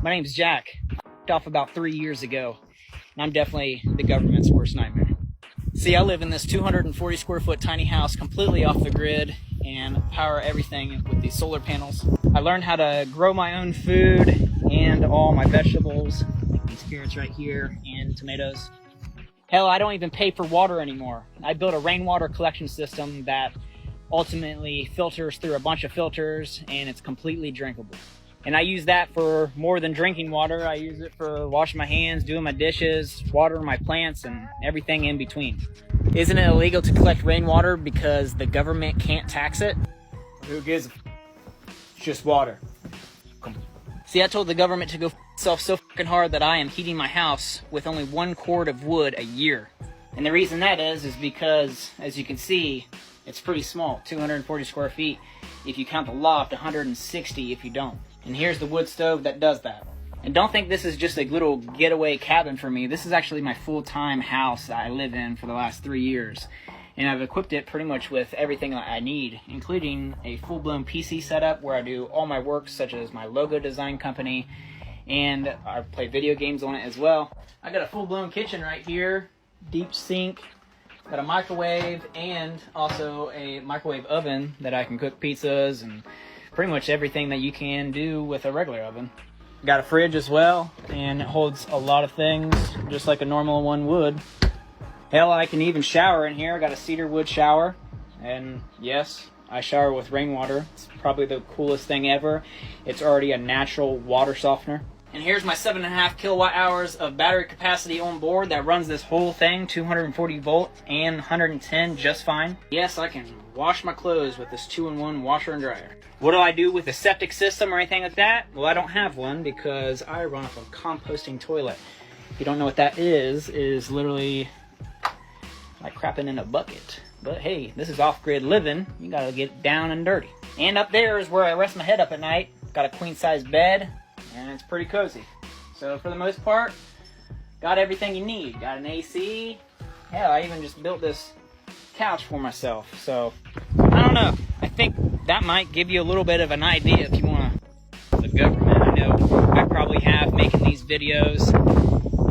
My name's Jack. I off about 3 years ago, and I'm definitely the government's worst nightmare. See, I live in this 240 square foot tiny house completely off the grid and power everything with these solar panels. I learned how to grow my own food and all my vegetables, like these carrots right here and tomatoes. Hell, I don't even pay for water anymore. I built a rainwater collection system that ultimately filters through a bunch of filters, and it's completely drinkable. And I use that for more than drinking water. I use it for washing my hands, doing my dishes, watering my plants, and everything in between. Isn't it illegal to collect rainwater because the government can't tax it? Who gives a f? It's just water. See, I told the government to go f itself so fucking hard that I am heating my house with only 1 cord of wood a year. And the reason that is because, as you can see, it's pretty small, 240 square feet if you count the loft, 160 if you don't. And here's the wood stove that does that. And don't think this is just a little getaway cabin for me. This is actually my full-time house that I live in for the last 3 years. And I've equipped it pretty much with everything that I need, including a full-blown PC setup where I do all my work, such as my logo design company, and I play video games on it as well. I got a full-blown kitchen right here, deep sink, got a microwave, and also a microwave oven that I can cook pizzas and pretty much everything that you can do with a regular oven. Got a fridge as well, and it holds a lot of things, just like a normal one would. Hell, I can even shower in here. I got a cedar wood shower, and yes, I shower with rainwater. It's probably the coolest thing ever. It's already a natural water softener. And here's my 7.5 kilowatt hours of battery capacity on board that runs this whole thing, 240 volt and 110 just fine. Yes, I can wash my clothes with this 2-in-1 washer and dryer. What do I do with a septic system or anything like that? Well, I don't have one because I run off a composting toilet. If you don't know what that is literally like crapping in a bucket. But hey, this is off-grid living. You gotta get down and dirty. And up there is where I rest my head up at night. Got a queen-size bed, and it's pretty cozy. So for the most part, got everything you need. Got an AC. Hell, I even just built this couch for myself. So, I don't know. I think that might give you a little bit of an idea if you want to the government. I know I probably have making these videos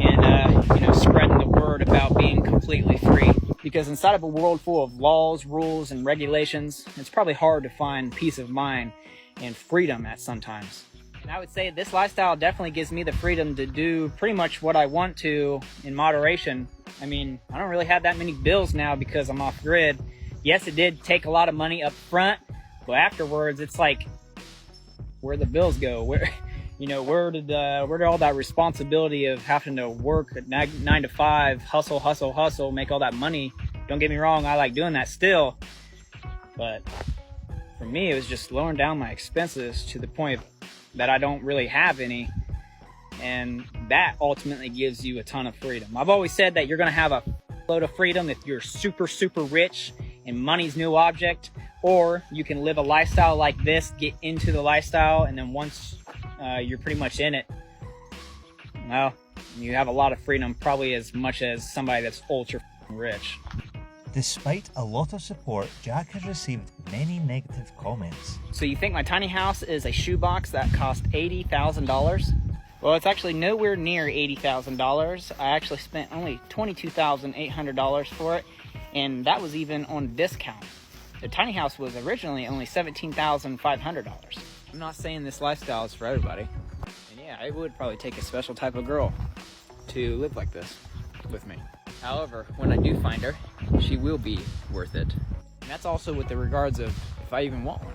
and, spreading the word about being completely free. Because inside of a world full of laws, rules, and regulations, it's probably hard to find peace of mind and freedom at sometimes. And I would say this lifestyle definitely gives me the freedom to do pretty much what I want to in moderation. I mean, I don't really have that many bills now because I'm off grid. Yes, it did take a lot of money up front, but afterwards it's like, where'd the bills go? Where did all that responsibility of having to work at 9 to 5, hustle, make all that money? Don't get me wrong, I like doing that still, but for me it was just lowering down my expenses to the point that I don't really have any, and that ultimately gives you a ton of freedom. I've always said that you're gonna have a load of freedom if you're super rich and money's no object, or you can live a lifestyle like this, get into the lifestyle, and then once you're pretty much in it, well, you have a lot of freedom, probably as much as somebody that's ultra rich. Despite a lot of support, Jack has received many negative comments. So you think my tiny house is a shoebox that cost $80,000? Well, it's actually nowhere near $80,000. I actually spent only $22,800 for it, and that was even on discount. The tiny house was originally only $17,500. I'm not saying this lifestyle is for everybody. And yeah, it would probably take a special type of girl to live like this with me. However, when I do find her, she will be worth it. And that's also with the regards of if I even want one.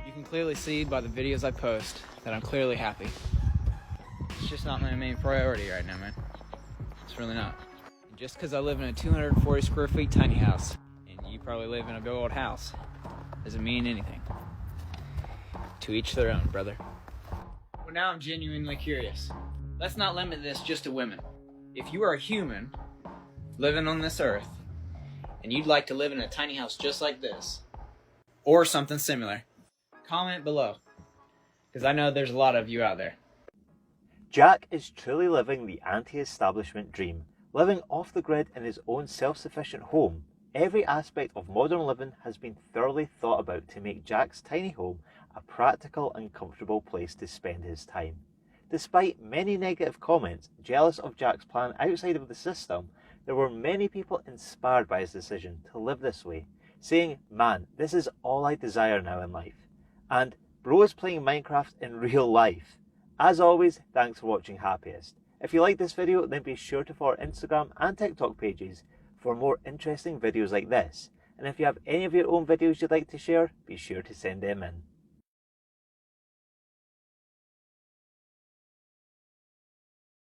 You can clearly see by the videos I post that I'm clearly happy. It's just not my main priority right now, man. It's really not. And just because I live in a 240 square feet tiny house, and you probably live in a big old house, doesn't mean anything. To each their own, brother. Well, now I'm genuinely curious. Let's not limit this just to women. If you are a human living on this earth, and you'd like to live in a tiny house just like this, or something similar, comment below, because I know there's a lot of you out there. Jack is truly living the anti-establishment dream, living off the grid in his own self-sufficient home. Every aspect of modern living has been thoroughly thought about to make Jack's tiny home a practical and comfortable place to spend his time. Despite many negative comments jealous of Jack's plan outside of the system, there were many people inspired by his decision to live this way, saying, "Man, this is all I desire now in life." And bro is playing Minecraft in real life. As always, thanks for watching Happiest. If you like this video, then be sure to follow our Instagram and TikTok pages for more interesting videos like this. And if you have any of your own videos you'd like to share, be sure to send them in.